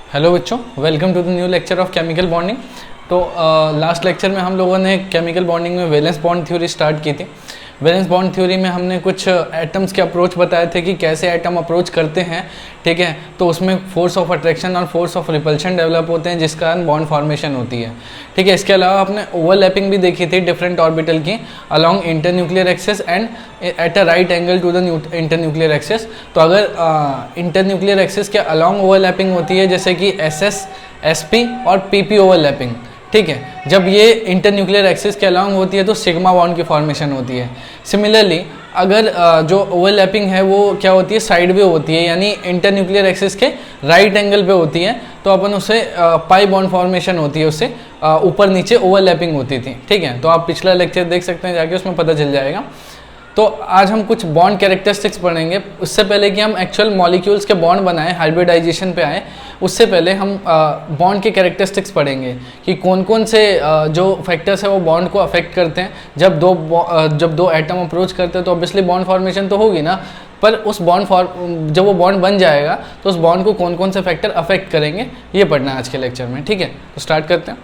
Hello बच्चों, welcome to the new lecture of chemical bonding. तो last lecture में हम लोगों ने केमिकल बॉन्डिंग में वैलेंस बॉन्ड थ्योरी स्टार्ट की थी। वैलेंस बॉन्ड थ्योरी में हमने कुछ एटम्स के अप्रोच बताए थे कि कैसे एटम अप्रोच करते हैं, ठीक है। तो उसमें फोर्स ऑफ अट्रैक्शन और फोर्स ऑफ रिपल्शन डेवलप होते हैं, जिस कारण बॉन्ड फॉर्मेशन होती है, ठीक है। इसके अलावा आपने ओवरलैपिंग भी देखी थी डिफरेंट ऑर्बिटल की along internuclear axis and at a right angle to the internuclear axis. तो अगर इंटरन्यूक्लियर एक्सिस के अलॉन्ग ओवरलैपिंग होती है, जैसे कि एसएस, एसपी और पीपी ओवरलैपिंग, ठीक है, जब ये इंटरन्यूक्लियर एक्सिस के अलॉन्ग होती है तो सिग्मा बॉन्ड की फॉर्मेशन होती है। सिमिलरली अगर जो ओवरलैपिंग है वो क्या होती है, साइड वे होती है, यानी इंटरन्यूक्लियर एक्सिस के राइट एंगल पे होती है, तो अपन उससे पाई बॉन्ड फॉर्मेशन होती है, उससे ऊपर नीचे ओवरलैपिंग होती थी, ठीक है। तो आप पिछला लेक्चर देख सकते हैं जाके, उसमें पता चल जाएगा। तो आज हम कुछ बॉन्ड कैरेक्टरिस्टिक्स पढ़ेंगे। उससे पहले कि हम एक्चुअल मॉलिक्यूल्स के बॉन्ड बनाएं, हाइब्रिडाइजेशन पे आए, उससे पहले हम बॉन्ड के कैरेक्टरिस्टिक्स पढ़ेंगे कि कौन कौन से जो फैक्टर्स है वो बॉन्ड को अफेक्ट करते हैं। जब दो एटम अप्रोच करते हैं तो ऑब्वियसली बॉन्ड फॉर्मेशन तो होगी ना, पर उस जब वो बॉन्ड बन जाएगा तो उस बॉन्ड को कौन कौन से फैक्टर अफेक्ट करेंगे, ये पढ़ना है आज के लेक्चर में, ठीक है। तो स्टार्ट करते हैं।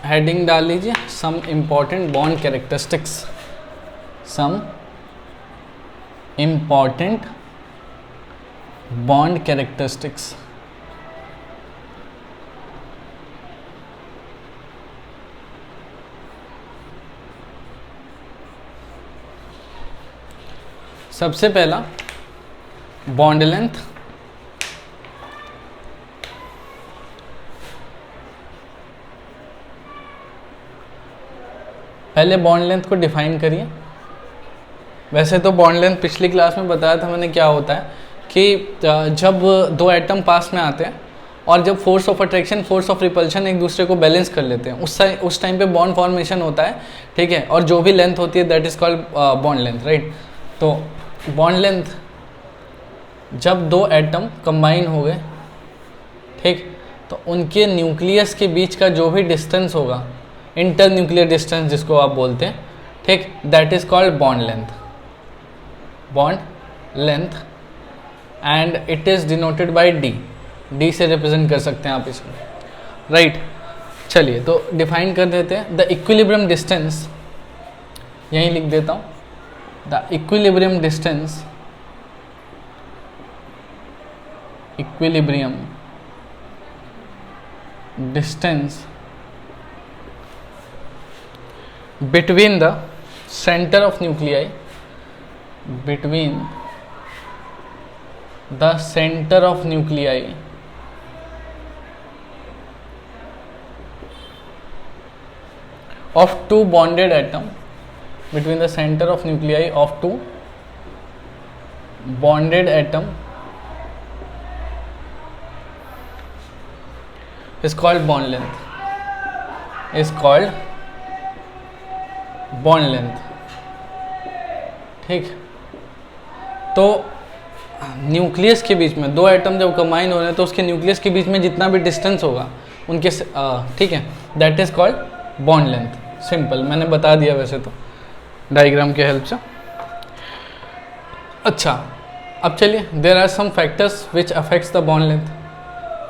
हेडिंग डाल लीजिए, some important bond characteristics. Some important bond characteristics. सबसे पहला बॉन्ड लेंथ, पहले बॉन्ड लेंथ को डिफाइन करिए। वैसे तो बॉन्ड लेंथ पिछली क्लास में बताया था मैंने क्या होता है कि जब दो एटम पास में आते हैं और जब force of attraction, force of repulsion एक दूसरे को बैलेंस कर लेते हैं, उस टाइम पे बॉन्ड फॉर्मेशन होता है, ठीक है। और जो भी लेंथ होती है that is called bond length, right. तो बॉन्ड लेंथ, जब दो एटम कंबाइन हो गए, ठीक, तो उनके न्यूक्लियस के बीच का जो भी डिस्टेंस होगा, इंटर न्यूक्लियर डिस्टेंस जिसको आप बोलते हैं, ठीक, that is called bond length. Bond length and it is denoted by D. D से रिप्रेजेंट कर सकते हैं आप इसको, राइट। चलिए तो डिफाइन कर देते हैं। द इक्विलिब्रियम डिस्टेंस, यहीं लिख देता हूँ, the equilibrium distance, equilibrium distance between the center of nuclei, between the center of nuclei of two bonded atom, between the center of nuclei of two bonded atom is called bond length, is called bond length, ठीक। तो nucleus के बीच में दो atom जब combine हो रहे हैं तो उसके न्यूक्लियस के बीच में जितना भी डिस्टेंस होगा उनके, ठीक है, that is called bond length. Simple, मैंने बता दिया वैसे तो डायग्राम के हेल्प से। अच्छा, अब चलिए, there are some factors which affects the bond length.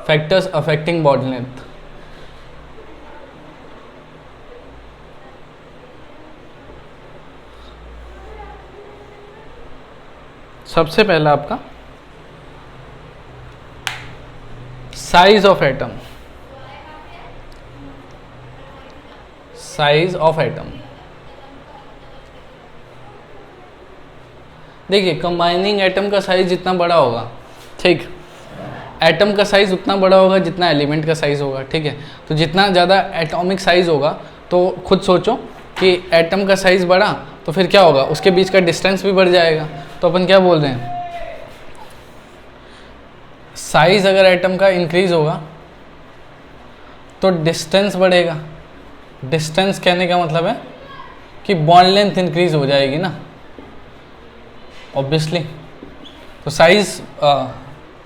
Factors affecting bond length. सबसे पहला आपका size of atom. Size of atom, देखिए कंबाइनिंग एटम का साइज जितना बड़ा होगा, ठीक, एटम का साइज उतना बड़ा होगा जितना एलिमेंट का साइज होगा, ठीक है। तो जितना ज़्यादा एटॉमिक साइज होगा तो खुद सोचो कि एटम का साइज बढ़ा तो फिर क्या होगा, उसके बीच का डिस्टेंस भी बढ़ जाएगा। तो अपन क्या बोल रहे हैं, साइज अगर एटम का इंक्रीज होगा तो डिस्टेंस बढ़ेगा। डिस्टेंस कहने का मतलब है कि बॉन्ड लेंथ इंक्रीज हो जाएगी ना, ऑब्वियसली। तो साइज,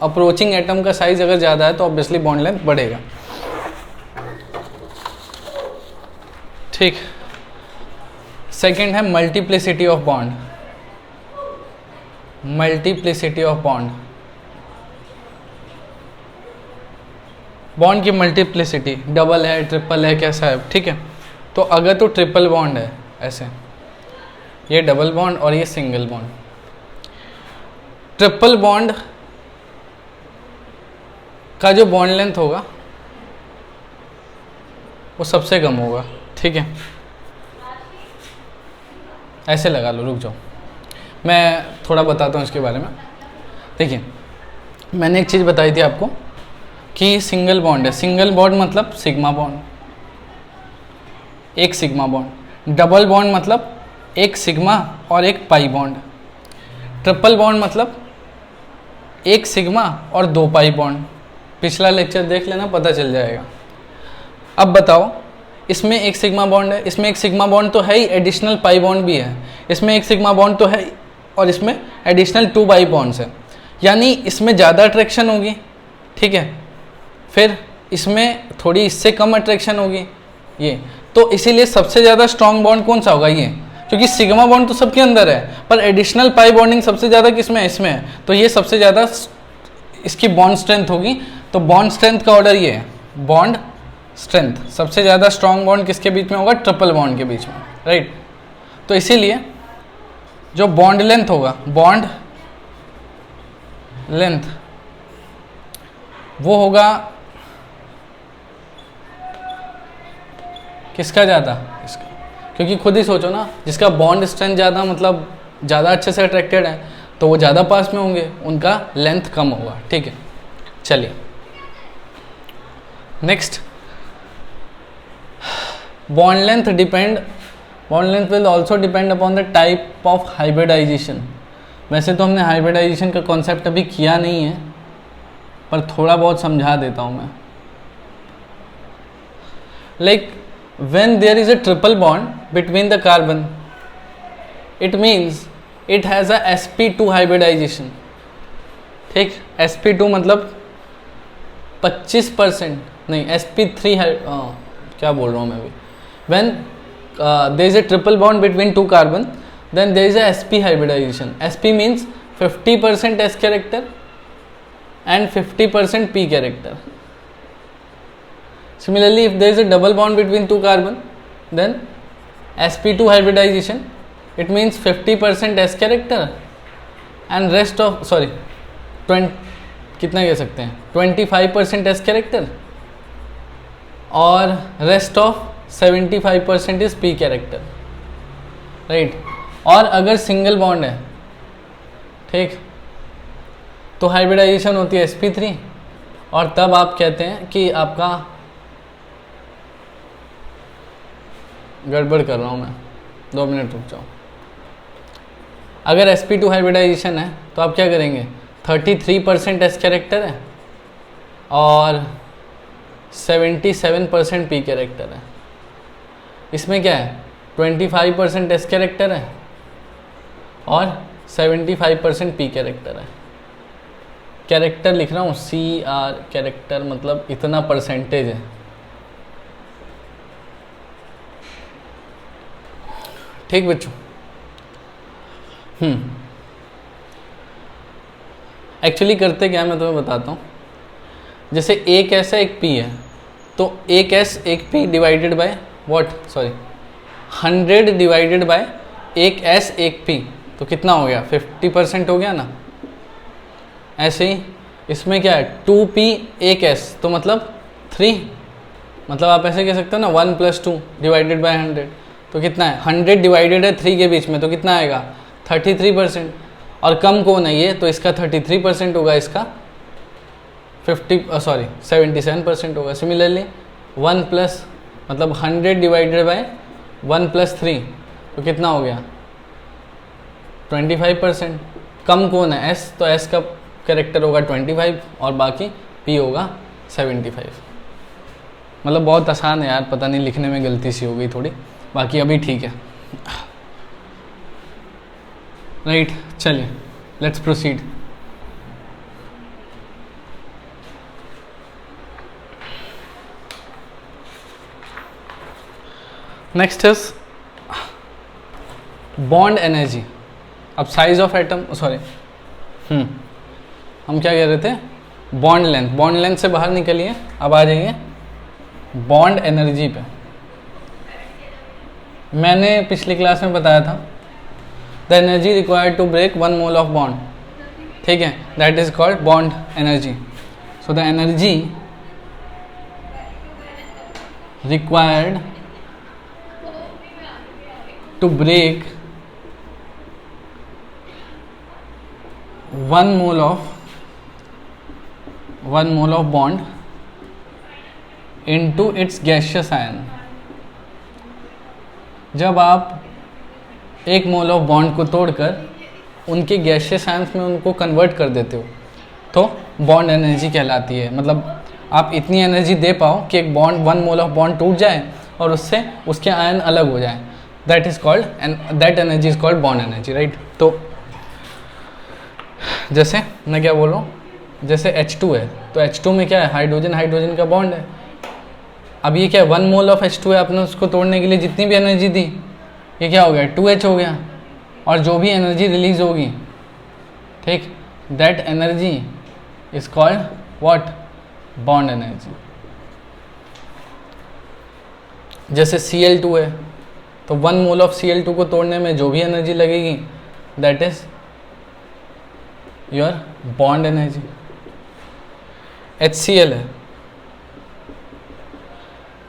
अप्रोचिंग एटम का साइज अगर ज़्यादा है तो ऑब्वियसली बॉन्ड लेंथ बढ़ेगा, ठीक। सेकेंड है multiplicity of bond. Multiplicity of bond, bond की मल्टीप्लिसिटी, डबल है, ट्रिपल है, कैसा है, ठीक है। तो अगर तो ट्रिपल बॉन्ड है ऐसे, ये डबल बॉन्ड और ये सिंगल बॉन्ड, ट्रिपल बॉन्ड का जो बॉन्ड लेंथ होगा वो सबसे कम होगा, ठीक है। ऐसे लगा लो, रुक जाओ मैं थोड़ा बताता हूँ इसके बारे में। देखिए मैंने एक चीज़ बताई थी आपको कि सिंगल बॉन्ड है, सिंगल बॉन्ड मतलब सिग्मा बॉन्ड, एक सिग्मा बॉन्ड। डबल बॉन्ड मतलब एक सिग्मा और एक पाई बॉन्ड। ट्रिपल बॉन्ड मतलब एक सिग्मा और दो पाई बॉन्ड। पिछला लेक्चर देख लेना, पता चल जाएगा। अब बताओ, इसमें एक सिग्मा बॉन्ड है, इसमें एक सिग्मा बॉन्ड तो है ही, एडिशनल पाई बॉन्ड भी है, इसमें एक सिग्मा बॉन्ड तो है और इसमें एडिशनल 2 पाई बॉन्ड्स है, यानी इसमें ज़्यादा अट्रैक्शन होगी, ठीक है। फिर इसमें थोड़ी इससे कम अट्रैक्शन होगी ये, तो इसीलिए सबसे ज़्यादा स्ट्रॉन्ग बॉन्ड कौन सा होगा, ये, क्योंकि सिग्मा बॉन्ड तो सबके अंदर है पर एडिशनल पाई बॉन्डिंग सबसे ज़्यादा किसमें है, इसमें है, तो ये सबसे ज़्यादा इसकी बॉन्ड स्ट्रेंथ होगी। तो बॉन्ड स्ट्रेंथ का ऑर्डर ये है, बॉन्ड स्ट्रेंथ, सबसे ज़्यादा स्ट्रॉन्ग बॉन्ड किसके बीच में होगा, ट्रिपल बॉन्ड के बीच में, राइट। तो इसीलिए जो बॉन्ड लेंथ होगा, बॉन्ड लेंथ वो होगा किसका ज़्यादा, इसका, क्योंकि खुद ही सोचो ना, जिसका बॉन्ड स्ट्रेंथ ज़्यादा मतलब ज़्यादा अच्छे से अट्रैक्टेड है तो वो ज़्यादा पास में होंगे, उनका लेंथ कम होगा, ठीक है। चलिए next, bond length will also depend upon the type of hybridisation. वैसे तो हमने हाइब्रिडाइजेशन का कॉन्सेप्ट अभी किया नहीं है पर थोड़ा बहुत समझा देता हूँ मैं। Like when there is a triple bond between the carbon, it means it has a sp2 hybridization, ठीक। sp2 मतलब 25%, नहीं sp3 है, क्या बोल रहा हूँ मैं अभी। when there is a triple bond between two carbon, then there is a sp hybridization. sp means 50% s character and 50% p character. Similarly, if there is a double bond between two carbon, then sp2 hybridization, it means 50% s character and rest of, sorry, 20 कितना कह सकते हैं, 25% s character और rest of 75% is p character, right। और अगर single bond है, ठीक, तो हाइब्रिडाइजेशन होती है sp3 और तब आप कहते हैं कि आपका, गड़बड़ कर रहा हूँ मैं, 2 मिनट रुक जाओ। अगर sp2 हाइब्रिडाइजेशन है तो आप क्या करेंगे, 33% एस कैरेक्टर है और 77% पी कैरेक्टर है। इसमें क्या है, 25% एस कैरेक्टर है और 75% पी कैरेक्टर है। कैरेक्टर लिख रहा हूँ CR, कैरेक्टर मतलब इतना परसेंटेज है, ठीक बच्चों। एक्चुअली करते क्या, मैं तुम्हें बताता हूँ। जैसे एक S है एक P है, तो एक S एक P divided by what, sorry 100 divided by एक S एक P, तो कितना हो गया, 50% हो गया ना। ऐसे ही इसमें क्या है, 2P एक S, तो मतलब 3, मतलब आप ऐसे कह सकते हो ना 1 + 2 डिवाइडेड बाय 100, तो कितना है, 100 डिवाइडेड है 3 के बीच में, तो कितना आएगा 33%। और कम कौन है ये, तो इसका 33% होगा, इसका 77% होगा। सिमिलरली 1 प्लस मतलब 100 डिवाइडेड बाय 1 + 3, तो कितना हो गया 25%। कम कौन है, S, तो S का कैरेक्टर होगा 25 और बाकी P होगा 75। मतलब बहुत आसान है यार, पता नहीं लिखने में गलती सी हो गई थोड़ी, बाकी अभी ठीक है, राइट। चलिए let's proceed. Next is bond energy. अब साइज ऑफ एटम, सॉरी हम क्या कह रहे थे, बॉन्ड लेंथ। बॉन्ड लेंथ से बाहर निकलिए, अब आ जाइए बॉन्ड एनर्जी पे। मैंने पिछली क्लास में बताया था the energy required to break 1 mole of bond, ठीक है, that is called bond energy. So the energy required to break 1 mole of bond into its gaseous ion. जब आप 1 मोल ऑफ बॉन्ड को तोड़कर उनके गैसियस आयन्स में उनको convert कर देते हो तो बॉन्ड एनर्जी कहलाती है। मतलब आप इतनी एनर्जी दे पाओ कि एक बॉन्ड 1 मोल ऑफ बॉन्ड टूट जाए और उससे उसके आयन अलग हो जाए, that is called, and that energy is called bond energy, right. तो जैसे मैं क्या बोल रहा हूँ, जैसे H2 है तो H2 में क्या है, हाइड्रोजन हाइड्रोजन का बॉन्ड है। अब ये क्या है, 1 मोल ऑफ H2 है, आपने उसको तोड़ने के लिए जितनी भी एनर्जी दी, ये क्या हो गया, 2H हो गया। और जो भी एनर्जी रिलीज होगी, ठीक, that energy is called what, bond energy. जैसे Cl2 है तो 1 मोल ऑफ Cl2 को तोड़ने में जो भी एनर्जी लगेगी that is your bond energy. HCl है,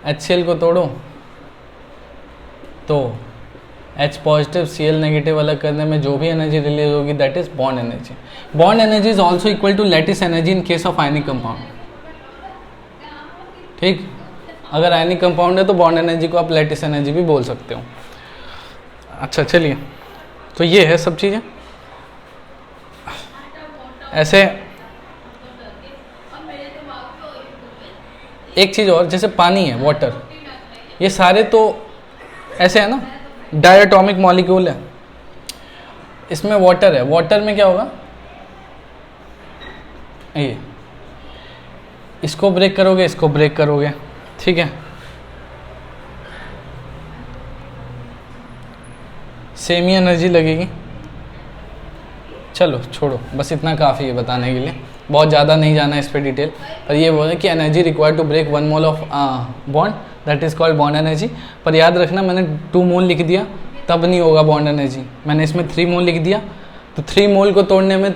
HCl को तोड़ो तो H पॉजिटिव Cl नेगेटिव अलग करने में जो भी एनर्जी रिलीज होगी that is bond energy. Bond energy is also equal to lattice energy in case of ionic compound, ठीक। अगर आयनिक कंपाउंड है तो बॉन्ड एनर्जी को आप लैटिस एनर्जी भी बोल सकते हो। अच्छा चलिए, तो ये है सब चीज़ें। ऐसे एक चीज़ और, जैसे पानी है, वाटर, ये सारे तो ऐसे है ना, डायटोमिक मॉलिक्यूल है, इसमें वाटर है। वाटर में क्या होगा, ये इसको ब्रेक करोगे, इसको ब्रेक करोगे, ठीक है, सेम ही एनर्जी लगेगी। चलो छोड़ो, बस इतना काफ़ी है बताने के लिए, बहुत ज़्यादा नहीं जाना इस पर डिटेल। पर ये बोले कि energy required to break 1 mole of bond that is called bond energy. पर याद रखना, मैंने 2 मोल लिख दिया तब नहीं होगा बॉन्ड एनर्जी, मैंने इसमें 3 मोल लिख दिया तो 3 मोल को तोड़ने में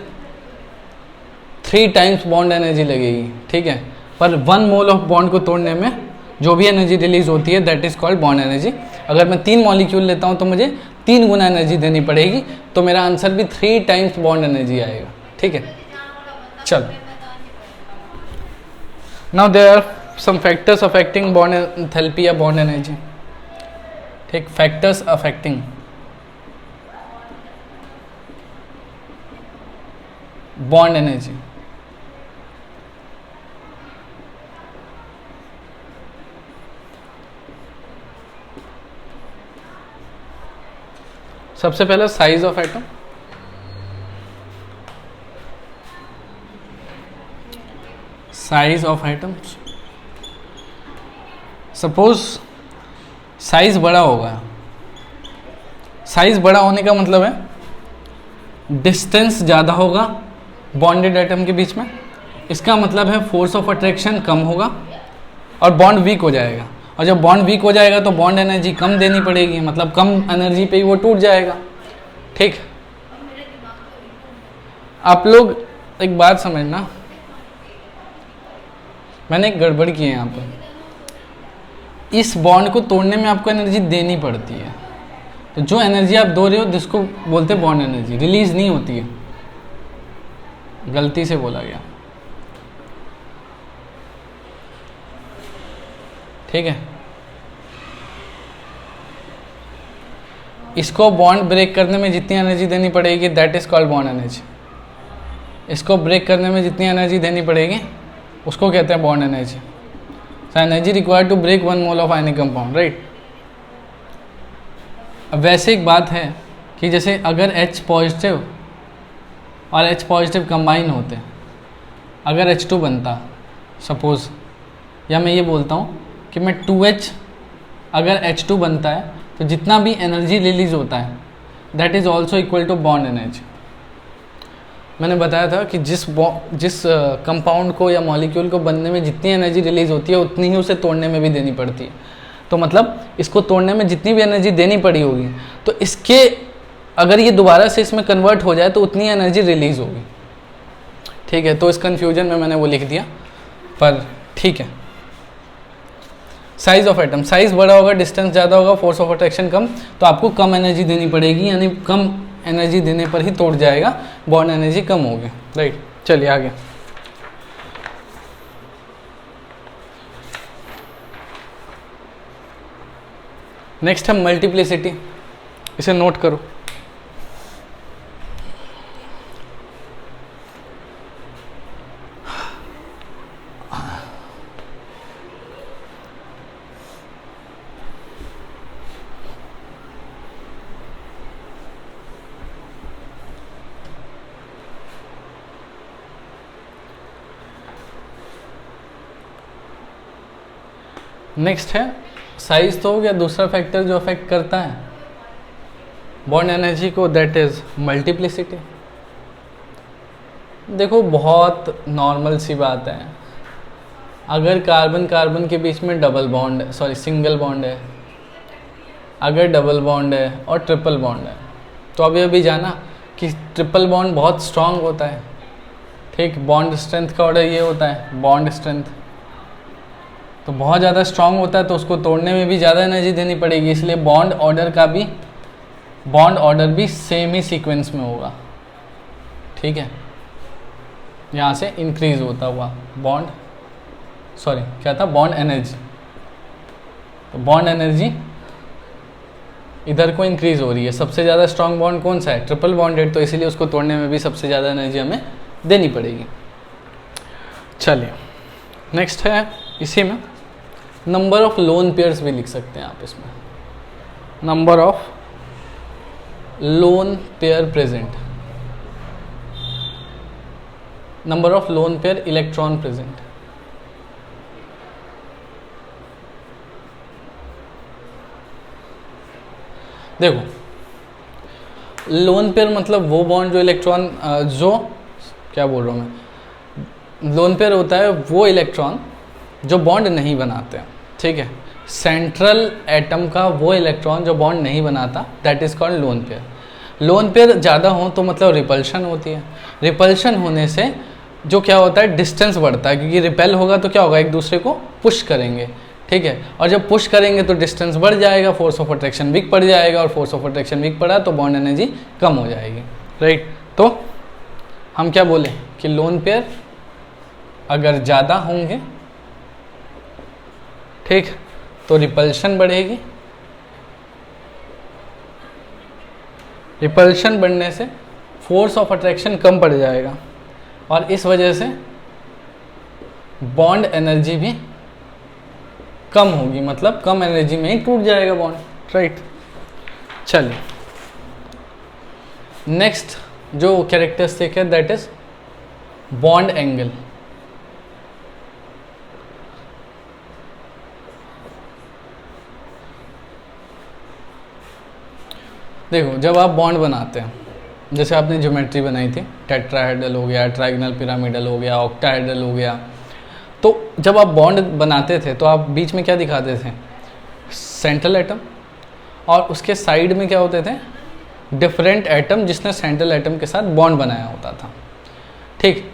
3 टाइम्स बॉन्ड एनर्जी लगेगी, ठीक है। पर 1 मोल ऑफ बॉन्ड को तोड़ने में जो भी एनर्जी रिलीज होती है that is called bond energy. अगर मैं 3 मॉलिक्यूल लेता हूँ तो मुझे 3 गुना एनर्जी देनी पड़ेगी, तो मेरा आंसर भी 3 टाइम्स बॉन्ड एनर्जी आएगा, ठीक है। चलो, now there are some factors affecting bond enthalpy या बॉन्ड एनर्जी, ठीक। फैक्टर्स अफेक्टिंग बॉन्ड एनर्जी, सबसे पहले size of atom. Size of atoms, suppose size बड़ा होगा, साइज बड़ा होने का मतलब है डिस्टेंस ज़्यादा होगा बॉन्डेड एटम के बीच में, इसका मतलब है फोर्स ऑफ अट्रैक्शन कम होगा और बॉन्ड वीक हो जाएगा। और जब बॉन्ड वीक हो जाएगा तो बॉन्ड एनर्जी कम देनी पड़ेगी, मतलब कम एनर्जी पे ही वो टूट जाएगा, ठीक। आप लोग एक बात समझना, मैंने एक गड़बड़ की है यहाँ पर। इस बॉन्ड को तोड़ने में आपको एनर्जी देनी पड़ती है, तो जो एनर्जी आप दो रहे हो जिसको बोलते हैं बॉन्ड एनर्जी, रिलीज नहीं होती है, गलती से बोला गया, ठीक है। इसको बॉन्ड ब्रेक करने में जितनी एनर्जी देनी पड़ेगी that is called bond energy. इसको ब्रेक करने में जितनी एनर्जी देनी पड़ेगी उसको कहते हैं bond energy. So energy required to break 1 mole of ionic compound, right. अब वैसे एक बात है कि जैसे अगर H पॉजिटिव और H पॉजिटिव कंबाइन होते, अगर H2 बनता सपोज, या मैं ये बोलता हूँ कि मैं 2H, अगर H2 बनता है तो जितना भी एनर्जी रिलीज होता है that is also equal to bond energy. मैंने बताया था कि जिस कंपाउंड को या मॉलिक्यूल को बनने में जितनी एनर्जी रिलीज होती है उतनी ही उसे तोड़ने में भी देनी पड़ती है। तो मतलब इसको तोड़ने में जितनी भी एनर्जी देनी पड़ी होगी तो इसके अगर ये दोबारा से इसमें कन्वर्ट हो जाए तो उतनी एनर्जी रिलीज होगी। ठीक है, तो इस कन्फ्यूजन में मैंने वो लिख दिया, पर ठीक है। साइज ऑफ एटम, साइज बड़ा होगा, डिस्टेंस ज़्यादा होगा, फोर्स ऑफ अट्रैक्शन कम, तो आपको कम एनर्जी देनी पड़ेगी, यानी कम एनर्जी देने पर ही तोड़ जाएगा, बॉन्ड एनर्जी कम होगी। राइट, चलिए आगे। नेक्स्ट है मल्टीप्लिसिटी, इसे नोट करो। नेक्स्ट है साइज, तो हो गया दूसरा फैक्टर जो अफेक्ट करता है बॉन्ड एनर्जी को, दैट इज मल्टीप्लिसिटी। देखो बहुत नॉर्मल सी बात है, अगर कार्बन कार्बन के बीच में सिंगल बॉन्ड है, अगर डबल बॉन्ड है और ट्रिपल बॉन्ड है, तो अभी जाना कि ट्रिपल बॉन्ड बहुत स्ट्रांग होता है। ठीक, बॉन्ड स्ट्रेंथ का ऑर्डर ये होता है, बॉन्ड स्ट्रेंथ तो बहुत ज़्यादा स्ट्रांग होता है, तो उसको तोड़ने में भी ज़्यादा एनर्जी देनी पड़ेगी, इसलिए बॉन्ड ऑर्डर भी सेम ही सीक्वेंस में होगा। ठीक है, यहाँ से इंक्रीज होता हुआ बॉन्ड एनर्जी, तो बॉन्ड एनर्जी इधर को इंक्रीज हो रही है। सबसे ज़्यादा स्ट्रांग बॉन्ड कौन सा है? ट्रिपल बॉन्डेड, तो इसीलिए उसको तोड़ने में भी सबसे ज़्यादा एनर्जी हमें देनी पड़ेगी। चलिए नेक्स्ट है, इसी में नंबर ऑफ लोन पेयर्स भी लिख सकते हैं आप इसमें, number of lone pair present, number of lone pair electron present. देखो लोन पेयर मतलब वो बॉन्ड जो इलेक्ट्रॉन लोन पेयर होता है वो इलेक्ट्रॉन जो बॉन्ड नहीं बनाते हैं। ठीक है, सेंट्रल एटम का वो इलेक्ट्रॉन जो बॉन्ड नहीं बनाता, that is called lone pair. Lone pair ज़्यादा हो तो मतलब रिपल्शन होती है, रिपल्शन होने से जो क्या होता है, डिस्टेंस बढ़ता है, क्योंकि रिपेल होगा तो क्या होगा, एक दूसरे को पुश करेंगे। ठीक है, और जब पुश करेंगे तो डिस्टेंस बढ़ जाएगा, फोर्स ऑफ अट्रैक्शन वीक पड़ जाएगा, और फोर्स ऑफ अट्रैक्शन वीक पड़ा तो बॉन्ड एनर्जी कम हो जाएगी। राइट, तो हम क्या बोले कि लोन पेयर अगर ज़्यादा होंगे, ठीक, तो रिपल्शन बढ़ेगी, रिपल्शन बढ़ने से फोर्स ऑफ अट्रैक्शन कम पड़ जाएगा, और इस वजह से बॉन्ड एनर्जी भी कम होगी, मतलब कम एनर्जी में ही टूट जाएगा बॉन्ड। राइट, चलिए नेक्स्ट जो कैरेक्टरिस्टिक है दैट इज बॉन्ड एंगल। देखो जब आप बॉन्ड बनाते हैं, जैसे आपने ज्योमेट्री बनाई थी, टेट्राहेड्रल हो गया, ट्राइगोनल पिरामिडल हो गया, ऑक्टाहेड्रल हो गया, तो जब आप बॉन्ड बनाते थे तो आप बीच में क्या दिखाते थे, सेंट्रल एटम, और उसके साइड में क्या होते थे, डिफरेंट एटम जिसने सेंट्रल एटम के साथ बॉन्ड बनाया होता था। ठीक,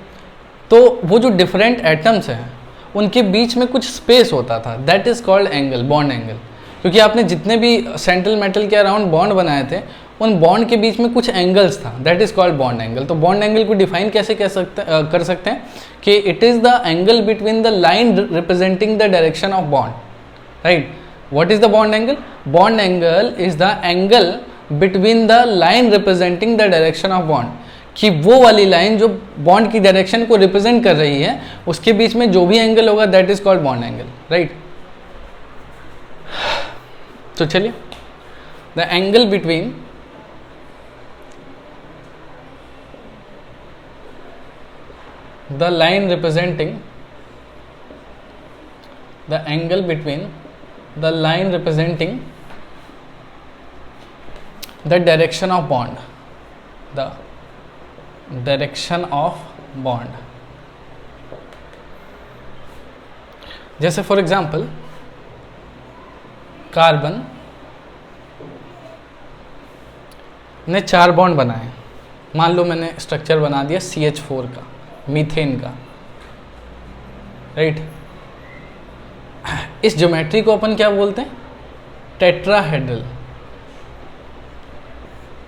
तो वो जो डिफरेंट एटम्स हैं उनके बीच में कुछ स्पेस होता था, that is called angle, bond angle. क्योंकि आपने जितने भी सेंट्रल मेटल के अराउंड बॉन्ड बनाए थे उन बॉन्ड के बीच में कुछ एंगल्स था, that is called bond angle. तो बॉन्ड एंगल को डिफाइन कैसे कर सकते हैं कि it is the angle between the line representing the direction of bond. Right, what is the bond angle? Bond angle is the angle between the line representing the direction of bond, कि वो वाली line जो bond की direction को represent कर रही है उसके बीच में जो भी एंगल होगा that is called bond angle. Right, तो चलिए, the angle between the line representing the angle between the line representing the direction of bond, the direction of bond. जैसे फॉर एग्जाम्पल कार्बन ने 4 बॉन्ड बनाए, मान लो मैंने structure बना दिया CH4 का, मीथेन का, राइट। इस ज्योमेट्री को अपन क्या बोलते हैं? टेट्राहेड्रल।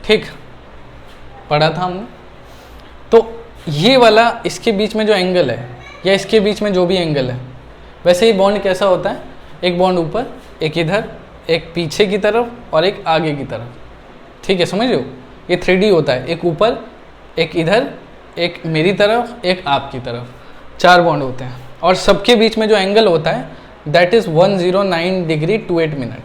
ठीक, पढ़ा था हमने। तो ये वाला इसके बीच में जो एंगल है या इसके बीच में जो भी एंगल है, वैसे ही बॉन्ड कैसा होता है? एक बॉन्ड ऊपर, एक इधर, एक पीछे की तरफ और एक आगे की तरफ। ठीक है, समझ रहे हो? ये 3D होता है, एक ऊपर, एक इधर, एक मेरी तरफ, एक आपकी तरफ, 4 बॉन्ड होते हैं। और सबके बीच में जो एंगल होता है दैट इज़ 109 डिग्री 28 मिनट।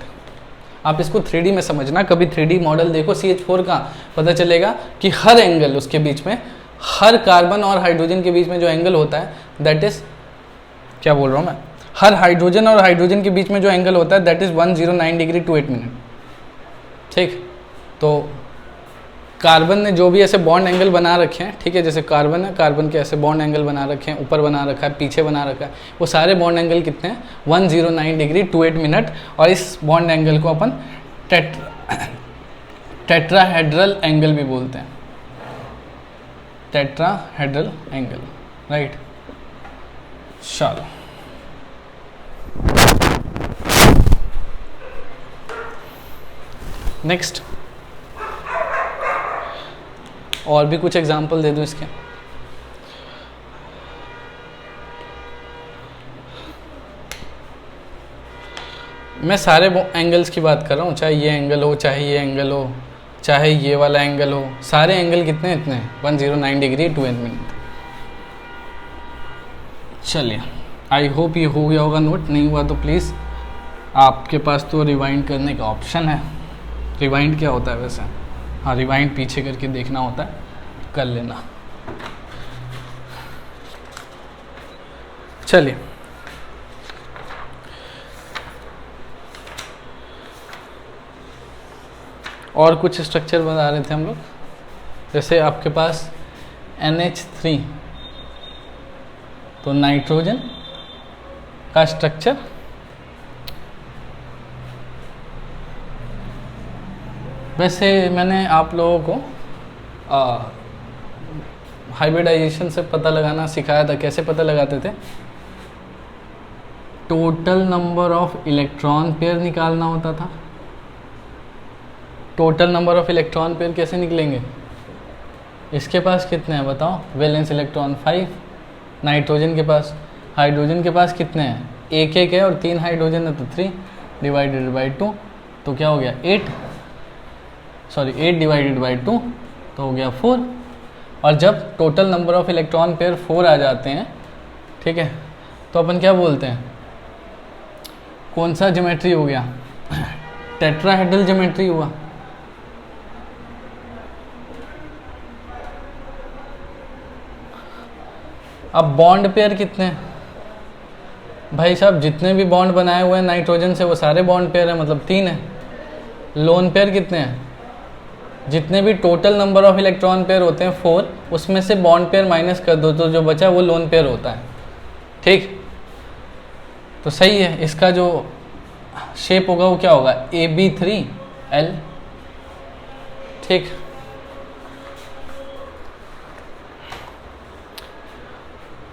आप इसको 3D में समझना, कभी 3D मॉडल देखो CH4 का, पता चलेगा कि हर एंगल उसके बीच में, हर कार्बन और हाइड्रोजन के बीच में जो एंगल होता है दैट इज़, क्या बोल रहा हूँ मैं, हर हाइड्रोजन और हाइड्रोजन के बीच में जो एंगल होता है दैट इज़ 109 डिग्री 28 मिनट। ठीक, तो कार्बन ने जो भी ऐसे बॉन्ड एंगल बना रखे हैं, ठीक है, जैसे कार्बन है, कार्बन के ऐसे बॉन्ड एंगल बना रखे हैं, ऊपर बना रखा है, पीछे बना रखा है, वो सारे बॉन्ड एंगल कितने हैं? 109 डिग्री 28 मिनट। और इस बॉन्ड एंगल को अपन टेट्राहेड्रल एंगल भी बोलते हैं, टेट्राहेड्रल एंगल, राइट। चलो नेक्स्ट, और भी कुछ एग्जाम्पल दे दूं इसके। मैं सारे एंगल्स की बात कर रहा हूँ, चाहे ये एंगल हो, चाहे ये एंगल हो, चाहे ये वाला एंगल हो, सारे एंगल कितने इतने हैं? 109 डिग्री 28 मिनट। चलिए, आई होप ये हो गया होगा नोट। नहीं हुआ तो प्लीज़, आपके पास तो रिवाइंड करने का ऑप्शन है। रिवाइंड क्या होता है वैसे? हाँ, रिवाइंड पीछे करके देखना होता है, कर लेना। चलिए, और कुछ स्ट्रक्चर बता रहे थे हम लोग। जैसे आपके पास NH3, तो नाइट्रोजन का स्ट्रक्चर वैसे मैंने आप लोगों को हाइब्रिडाइजेशन से पता लगाना सिखाया था। कैसे पता लगाते थे? Total number of electron pair निकालना होता था। Total number of electron pair कैसे निकलेंगे? इसके पास कितने हैं बताओ? वैलेंस इलेक्ट्रॉन 5, नाइट्रोजन के पास, हाइड्रोजन के पास कितने हैं? एक है और 3 हाइड्रोजन है तो 3 डिवाइडेड बाई 2, तो क्या हो गया? 8 डिवाइडेड बाई 2 तो हो गया 4। और जब total number of electron pair 4 आ जाते हैं, ठीक है, तो अपन क्या बोलते हैं? कौन सा ज्योमेट्री हो गया? टेट्राहेड्रल ज्योमेट्री हुआ। अब बॉन्ड पेयर कितने हैं? भाई साहब, जितने भी बॉन्ड बनाए हुए हैं नाइट्रोजन से वो सारे बॉन्ड पेयर है, मतलब 3 है। लोन पेयर कितने हैं? जितने भी total number of electron pair होते हैं 4, उसमें से बॉन्ड पेयर माइनस कर दो तो जो बचा वो लोन पेयर होता है। ठीक, तो सही है। इसका जो शेप होगा वो क्या होगा? AB3L। ठीक,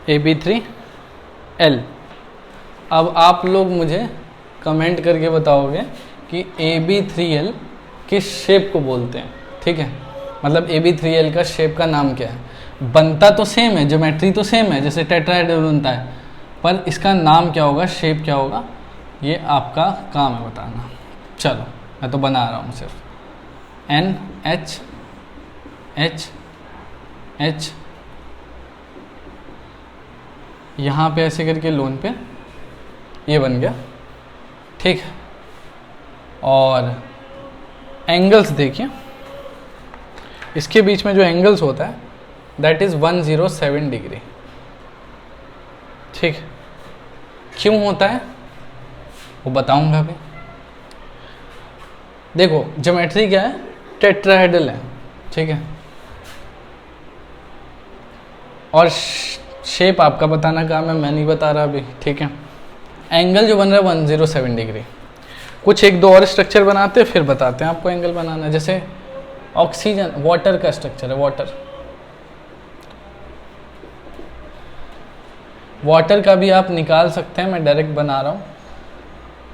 AB3L। अब आप लोग मुझे कमेंट करके बताओगे कि AB3L किस शेप को बोलते हैं। ठीक है, मतलब AB3L का शेप का नाम क्या है? बनता तो सेम है, ज्योमेट्री तो सेम है, जैसे टेट्राहेड्रल बनता है, पर इसका नाम क्या होगा, शेप क्या होगा, ये आपका काम है बताना। चलो, मैं तो बना रहा हूँ सिर्फ। NH H H, यहाँ पे ऐसे करके लोन पे ये बन गया। ठीक, और एंगल्स देखिए, इसके बीच में जो एंगल्स होता है दैट इज़ 107 डिग्री। ठीक, क्यों होता है वो बताऊंगा अभी। देखो, ज्योमेट्री क्या है? टेट्राहेड्रल है, ठीक है। और शेप आपका बताना काम है, मैं नहीं बता रहा अभी, ठीक है। एंगल जो बन रहा है 107 डिग्री। कुछ एक दो और स्ट्रक्चर बनाते हैं फिर बताते हैं आपको एंगल बनाना। जैसे ऑक्सीजन, वाटर का स्ट्रक्चर है, वाटर का भी आप निकाल सकते हैं, मैं डायरेक्ट बना रहा हूँ,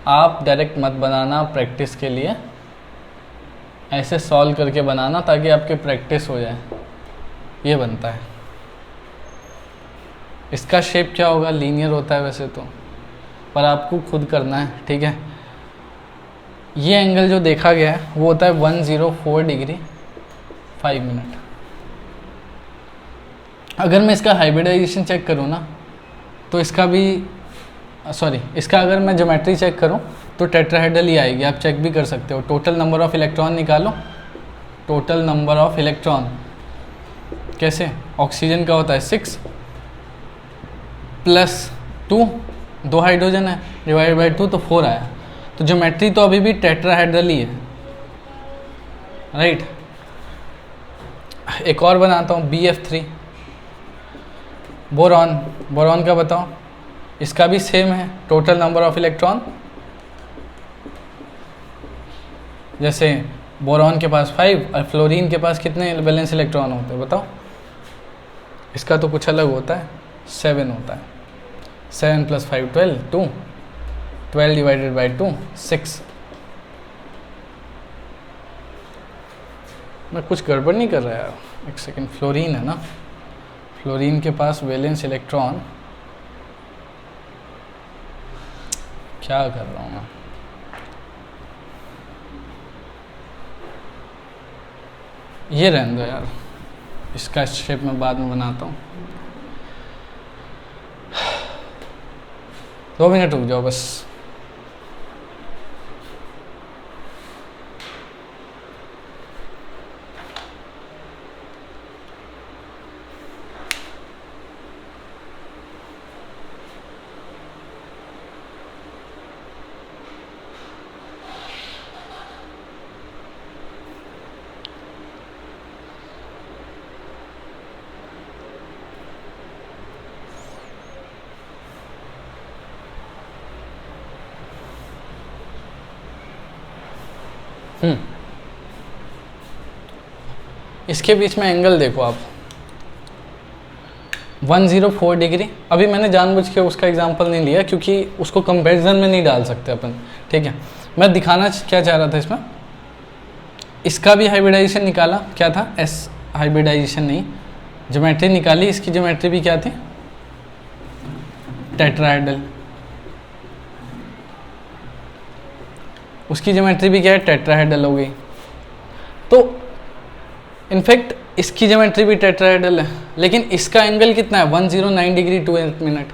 आप डायरेक्ट मत बनाना प्रैक्टिस के लिए, ऐसे सॉल्व करके बनाना ताकि आपके प्रैक्टिस हो जाए। ये बनता है, इसका शेप क्या होगा, लीनियर होता है वैसे तो, पर आपको खुद करना है, ठीक है। ये एंगल जो देखा गया है वो होता है 104 डिग्री 5 मिनट। अगर मैं इसका हाइब्रिडाइजेशन चेक करूँ ना तो इसका भी इसका अगर मैं ज्योमेट्री चेक करूँ तो टेट्राहेड्रल ही आएगी, आप चेक भी कर सकते हो। टोटल नंबर ऑफ इलेक्ट्रॉन निकालो, टोटल नंबर ऑफ इलेक्ट्रॉन कैसे, ऑक्सीजन का होता है 6 + 2, 2 हाइड्रोजन है, डिवाइड बाई 2 तो 4 आया। तो ज्योमेट्री तो अभी भी टेट्राहेड्रल ही है, राइट। एक और बनाता हूँ BF3, बोरॉन का बताओ, इसका भी सेम है, टोटल नंबर ऑफ इलेक्ट्रॉन, जैसे बोरॉन के पास 5 और फ्लोरीन के पास कितने वैलेंस इलेक्ट्रॉन होते हैं बताओ। इसका तो कुछ अलग होता है, 7 होता है, 7 + 5 12, 2, 12 डिवाइडेड बाई 2 6। मैं कुछ गड़बड़ नहीं कर रहा यार, एक सेकेंड। फ्लोरीन है ना, फ्लोरीन के पास वैलेंस इलेक्ट्रॉन, क्या कर रहा हूँ मैं, ये रहने दो यार, इसका शेप मैं बाद में बनाता हूँ। 2 मिनट रुक जाओ बस। इसके बीच में एंगल देखो आप, 104 डिग्री। अभी मैंने जानबूझ के उसका एग्जांपल नहीं लिया क्योंकि उसको कंपैरिजन में नहीं डाल सकते अपन, ठीक है। मैं दिखाना क्या चाह रहा था इसमें, इसका भी हाइब्रिडाइजेशन निकाला, क्या था हाइब्रिडाइजेशन नहीं, ज्योमेट्री निकाली। इसकी ज्योमेट्री भी क्या थी, टेट्राहेड्रल। उसकी ज्योमेट्री भी क्या है, टेट्राहेड्रल हो गई। तो इनफैक्ट इसकी ज्योमेट्री भी टेट्राहेड्रल है, लेकिन इसका एंगल कितना है, 109 डिग्री 2 मिनट।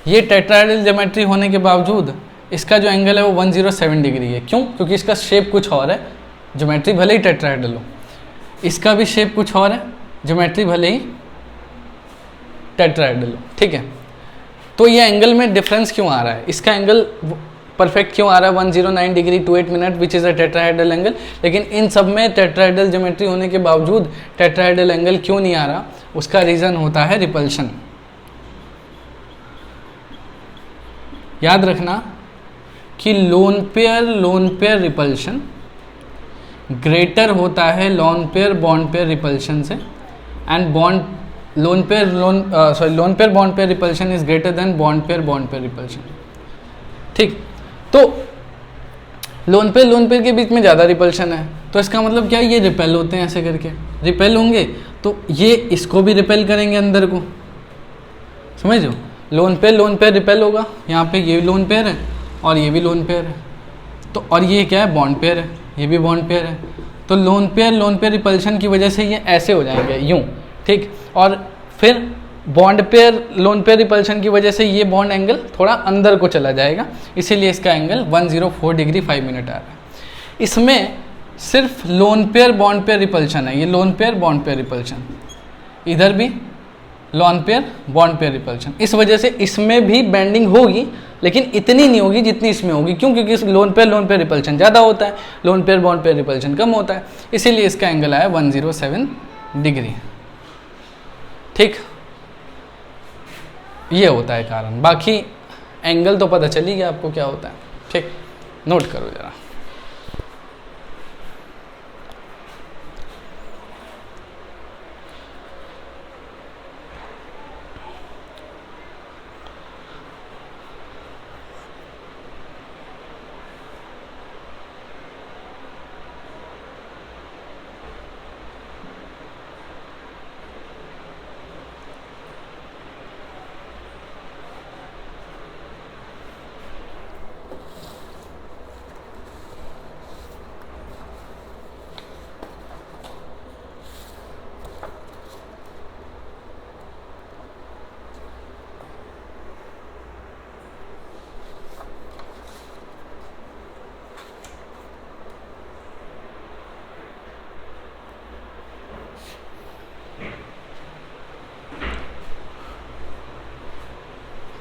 ये टेट्राहेड्रल ज्योमेट्री होने के बावजूद इसका जो एंगल है वो 107 डिग्री है। क्यों? क्योंकि इसका शेप कुछ और है, ज्योमेट्री भले ही टेट्राहेड्रल हो, इसका भी शेप कुछ और है, ज्योमेट्री भले ही टेट्राहेड्रल हो, ठीक है। तो ये एंगल में डिफरेंस क्यों आ रहा है, इसका एंगल परफेक्ट क्यों आ रहा है 109 degree 28 minute which is a tetrahedral angle, लेकिन इन सब में टेट्राहेड्रल ज्योमेट्री होने के बावजूद टेट्राहेड्रल एंगल क्यों नहीं आ रहा, उसका रीज़न होता है रिपल्शन। याद रखना कि लोन पेयर रिपल्शन ग्रेटर होता है lone pair bond pair repulsion से, and lone pair bond pair repulsion is greater than bond pair repulsion, ठीक। तो लोन पेयर के बीच में ज़्यादा रिपल्शन है, तो इसका मतलब क्या है, ये रिपेल होते हैं, ऐसे करके रिपेल होंगे, तो ये इसको भी रिपेल करेंगे अंदर को, समझ लो। लोन पेयर रिपेल होगा, यहाँ पे ये लोन पेयर है और ये भी लोन पेयर है, तो और ये क्या है, बॉन्ड पेयर है, ये भी बॉन्ड पेयर है। तो लोन पेयर रिपल्शन की वजह से ये ऐसे हो जाएंगे यूँ, ठीक। और फिर bond pair lone pair repulsion की वजह से ये बॉन्ड एंगल थोड़ा अंदर को चला जाएगा, इसीलिए इसका एंगल 104 डिग्री 5 मिनट आ रहा है। इसमें सिर्फ loan pair bond pair repulsion है, ये loan pair bond pair repulsion, इधर भी loan pair bond pair repulsion. इस वजह से इसमें भी बेंडिंग होगी, लेकिन इतनी नहीं होगी जितनी इसमें होगी। क्यों? क्योंकि लोन पेयर रिपल्शन ज़्यादा होता है, lone pair bond pair repulsion कम होता है, इसीलिए इसका एंगल आया 107 डिग्री। ठीक, ये होता है कारण, बाकी एंगल तो पता चली गया आपको क्या होता है। ठीक, नोट करो जरा।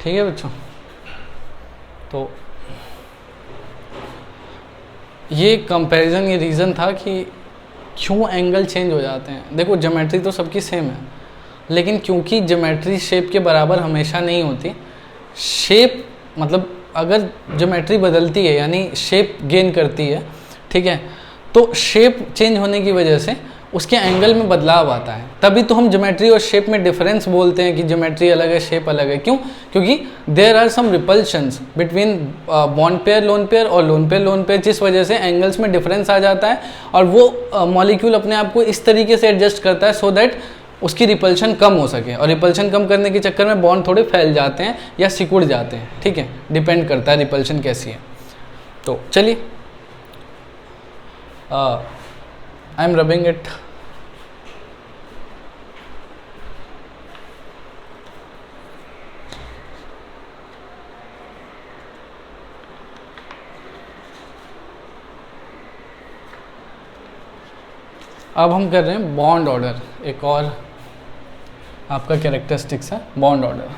ठीक है बच्चों, तो ये कंपैरिजन, ये रीज़न था कि क्यों एंगल चेंज हो जाते हैं। देखो ज्योमेट्री तो सबकी सेम है, लेकिन क्योंकि ज्योमेट्री शेप के बराबर हमेशा नहीं होती। शेप मतलब अगर ज्योमेट्री बदलती है यानी शेप गेन करती है, ठीक है, तो शेप चेंज होने की वजह से उसके एंगल में बदलाव आता है। तभी तो हम ज्योमेट्री और शेप में डिफरेंस बोलते हैं कि ज्योमेट्री अलग है, शेप अलग है। क्यों? क्योंकि there are some repulsions between bond pair lone pair और लोन पेयर, जिस वजह से एंगल्स में डिफरेंस आ जाता है और वो मॉलिक्यूल अपने आप को इस तरीके से एडजस्ट करता है सो दैट उसकी रिपल्शन कम हो सके, और रिपल्शन कम करने के चक्कर में बॉन्ड थोड़े फैल जाते हैं या सिकुड़ जाते हैं। ठीक है, डिपेंड करता है रिपल्शन कैसी है। तो चलिए, आई एम रबिंग इट। अब हम कर रहे हैं बॉन्ड ऑर्डर, एक और आपका कैरेक्टरिस्टिक्स है बॉन्ड ऑर्डर।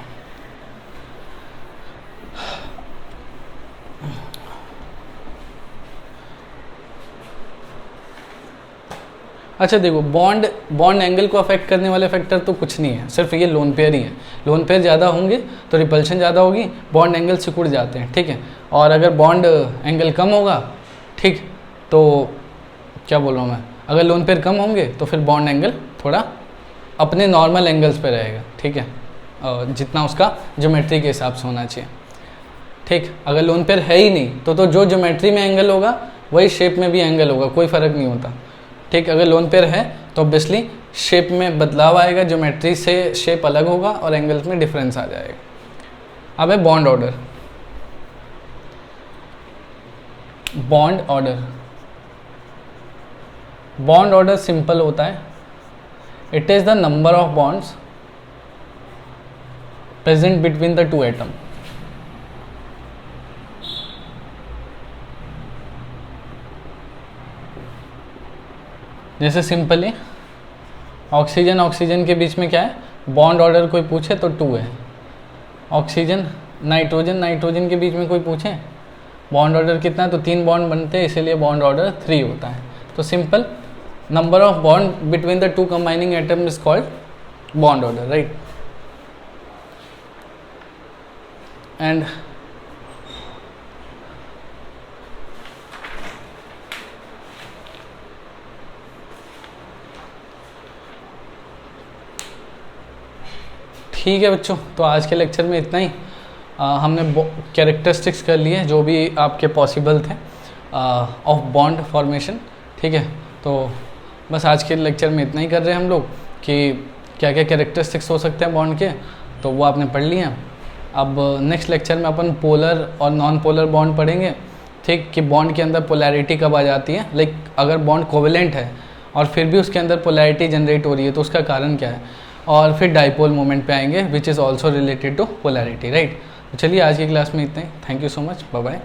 अच्छा देखो, बॉन्ड एंगल को अफेक्ट करने वाले फैक्टर तो कुछ नहीं है, सिर्फ ये लोन पेयर ही है। लोन पेयर ज़्यादा होंगे तो रिपल्शन ज़्यादा होगी, बॉन्ड एंगल सिकुड़ जाते हैं। ठीक है, और अगर बॉन्ड एंगल कम होगा, ठीक, तो क्या बोल रहा हूँ मैं, अगर लोन पेयर कम होंगे तो फिर बॉन्ड एंगल थोड़ा अपने नॉर्मल एंगल्स पे रहेगा। ठीक है, जितना उसका ज्योमेट्री के हिसाब से होना चाहिए। ठीक, अगर लोन पेयर है ही नहीं तो जो ज्योमेट्री में एंगल होगा वही शेप में भी एंगल होगा, कोई फ़र्क नहीं होता। ठीक, अगर लोन पेयर है तो ऑब्वियसली शेप में बदलाव आएगा, ज्योमेट्री से शेप अलग होगा और एंगल्स में डिफरेंस आ जाएगा। अब है bond order. Bond order simple होता है, it is the number of bonds present between the two atom. जैसे सिंपली ऑक्सीजन के बीच में क्या है, बॉन्ड ऑर्डर कोई पूछे तो 2 है। ऑक्सीजन नाइट्रोजन के बीच में कोई पूछे बॉन्ड ऑर्डर कितना है तो 3 बॉन्ड बनते हैं, इसीलिए बॉन्ड ऑर्डर 3 होता है। तो simple number of bond between the two combining atom is called bond order, right? And ठीक है बच्चों, तो आज के लेक्चर में इतना ही। हमने कैरेक्टरिस्टिक्स कर लिए जो भी आपके पॉसिबल थे ऑफ बॉन्ड फॉर्मेशन। ठीक है, तो बस आज के लेक्चर में इतना ही कर रहे हैं हम लोग कि क्या क्या कैरेक्टरिस्टिक्स हो सकते हैं बॉन्ड के, तो वो आपने पढ़ लिए हैं। अब नेक्स्ट लेक्चर में अपन पोलर और नॉन पोलर बॉन्ड पढ़ेंगे। ठीक, कि बॉन्ड के अंदर पोलैरिटी कब आ जाती है, लाइक अगर बॉन्ड कोवेलेंट है और फिर भी उसके अंदर पोलैरिटी जनरेट हो रही है तो उसका कारण क्या है, और फिर डाइपोल मोमेंट पे आएंगे which is also related to polarity, right. तो चलिए आज की क्लास में इतना ही। Thank you so much, bye bye.